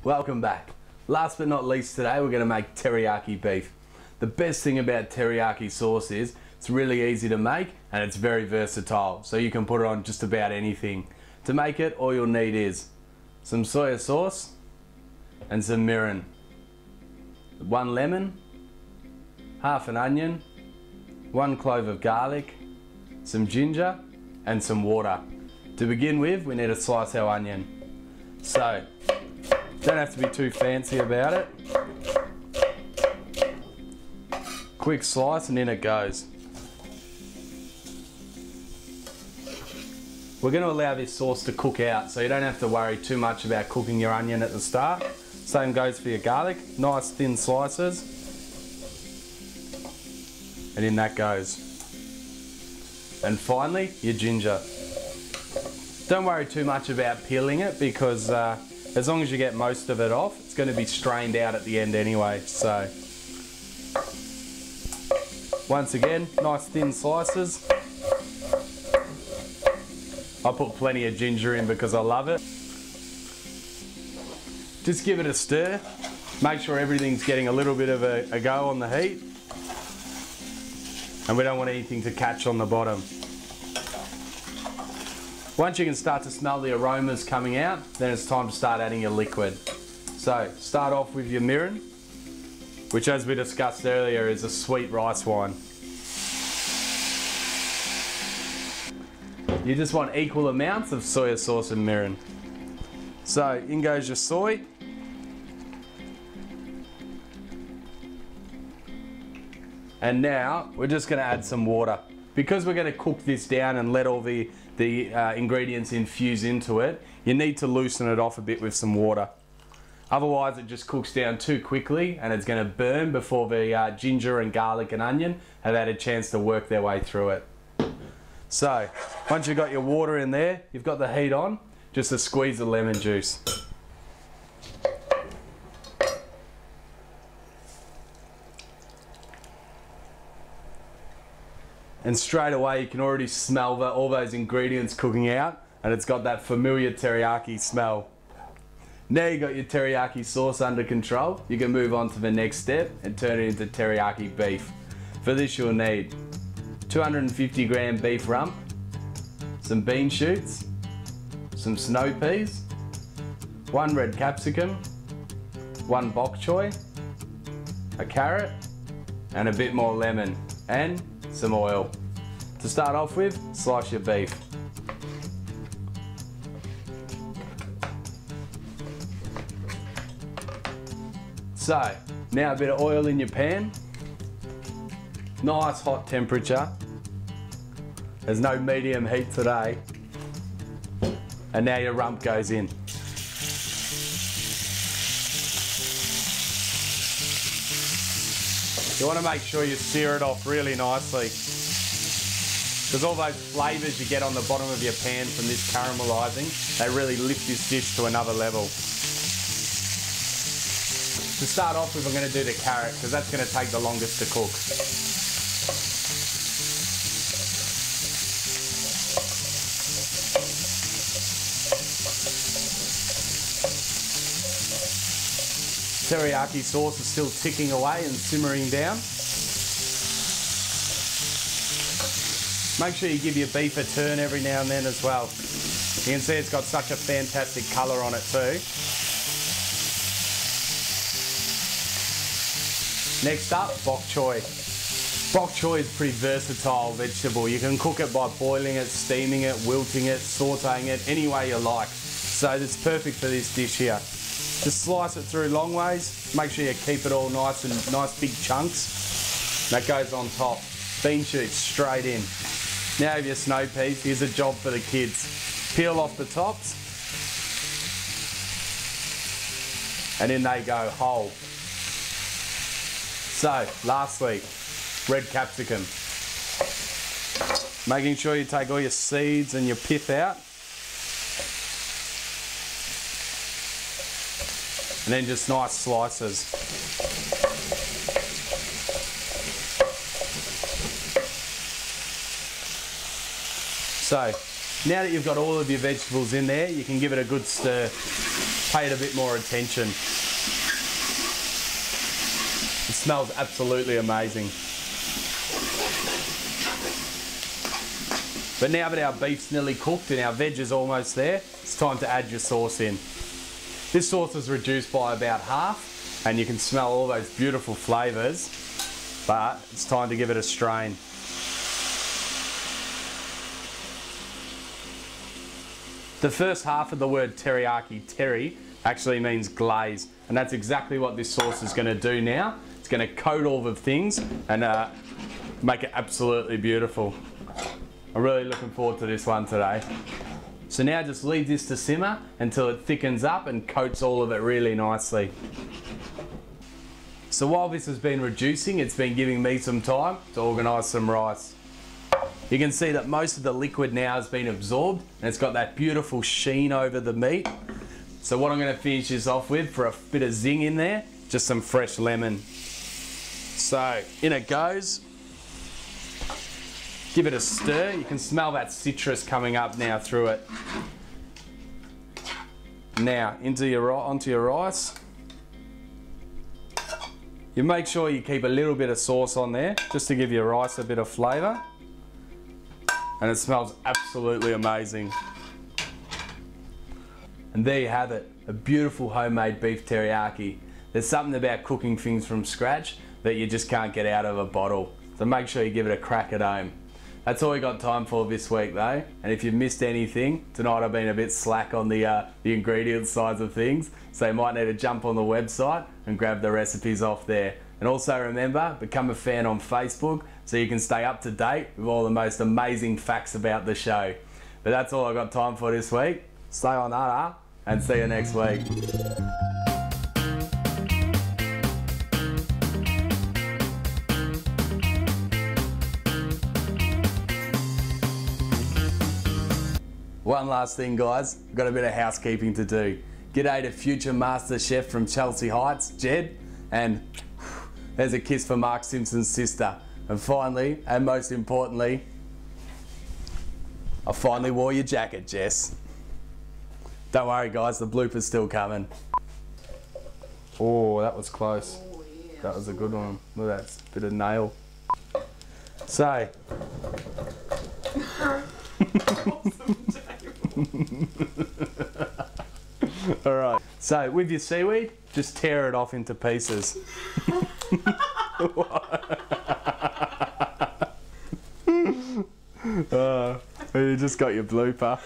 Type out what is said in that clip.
Welcome back. Last but not least today we're going to make teriyaki beef. The best thing about teriyaki sauce is it's really easy to make and it's very versatile, so you can put it on just about anything. To make it, all you'll need is some soya sauce and some mirin, 1 lemon, half an onion, 1 clove of garlic, some ginger and some water. To begin with, we need to slice our onion. So, don't have to be too fancy about it. Quick slice and in it goes. We're going to allow this sauce to cook out, so you don't have to worry too much about cooking your onion at the start. Same goes for your garlic, nice thin slices. And in that goes. And finally, your ginger. Don't worry too much about peeling it because as long as you get most of it off, it's going to be strained out at the end anyway. So, once again, nice thin slices. I put plenty of ginger in because I love it. Just give it a stir. Make sure everything's getting a little bit of a go on the heat. And we don't want anything to catch on the bottom. Once you can start to smell the aromas coming out, then it's time to start adding your liquid. So start off with your mirin, which as we discussed earlier is a sweet rice wine. You just want equal amounts of soya sauce and mirin. So in goes your soy. And now we're just going to add some water. Because we're going to cook this down and let all the ingredients infuse into it, you need to loosen it off a bit with some water. Otherwise it just cooks down too quickly and it's going to burn before the ginger and garlic and onion have had a chance to work their way through it. So once you've got your water in there, you've got the heat on, just a squeeze of lemon juice. And straight away you can already smell all those ingredients cooking out, and it's got that familiar teriyaki smell. Now you've got your teriyaki sauce under control, you can move on to the next step and turn it into teriyaki beef. For this you'll need 250 gram beef rump, some bean shoots, some snow peas, 1 red capsicum, 1 bok choy, a carrot, and a bit more lemon, and some oil. To start off with, slice your beef. So, now a bit of oil in your pan. Nice hot temperature. There's no medium heat today. And now your rump goes in. You want to make sure you sear it off really nicely, because all those flavours you get on the bottom of your pan from this caramelising, they really lift this dish to another level. To start off with, I'm going to do the carrot because that's going to take the longest to cook. Teriyaki sauce is still ticking away and simmering down. Make sure you give your beef a turn every now and then as well. You can see it's got such a fantastic colour on it too. Next up, bok choy. Bok choy is a pretty versatile vegetable. You can cook it by boiling it, steaming it, wilting it, sautéing it, any way you like. So it's perfect for this dish here. Just slice it through long ways. Make sure you keep it all nice big chunks. That goes on top. Bean shoots straight in. Now with your snow peas, here's a job for the kids. Peel off the tops. And in they go whole. So, lastly, red capsicum. Making sure you take all your seeds and your pith out. And then just nice slices. So, now that you've got all of your vegetables in there, you can give it a good stir. paid a bit more attention. It smells absolutely amazing. But now that our beef's nearly cooked and our veg is almost there, it's time to add your sauce in. This sauce is reduced by about half, and you can smell all those beautiful flavours, but it's time to give it a strain. The first half of the word teriyaki, teri, actually means glaze, and that's exactly what this sauce is going to do now. It's going to coat all the things and make it absolutely beautiful. I'm really looking forward to this one today. So now just leave this to simmer until it thickens up and coats all of it really nicely. So while this has been reducing, it's been giving me some time to organise some rice. You can see that most of the liquid now has been absorbed and it's got that beautiful sheen over the meat. So what I'm going to finish this off with, for a bit of zing in there, just some fresh lemon. So in it goes. Give it a stir. You can smell that citrus coming up now through it. Now onto your rice. You make sure you keep a little bit of sauce on there just to give your rice a bit of flavour. And it smells absolutely amazing. And there you have it, a beautiful homemade beef teriyaki. There's something about cooking things from scratch that you just can't get out of a bottle. So make sure you give it a crack at home. That's all we got time for this week though. And if you've missed anything, tonight I've been a bit slack on the ingredients sides of things. So you might need to jump on the website and grab the recipes off there. And also remember, become a fan on Facebook so you can stay up to date with all the most amazing facts about the show. But that's all I've got time for this week. Stay on that, and see you next week. One last thing guys, I've got a bit of housekeeping to do. G'day to future Master Chef from Chelsea Heights, Jed, and there's a kiss for Mark Simpson's sister. And finally, and most importantly, I finally wore your jacket, Jess. Don't worry guys, the blooper's still coming. Oh, that was close. Oh, yeah. That was a good one. Look at that bit of nail. So. Alright, so with your seaweed, just tear it off into pieces. You just got your blooper.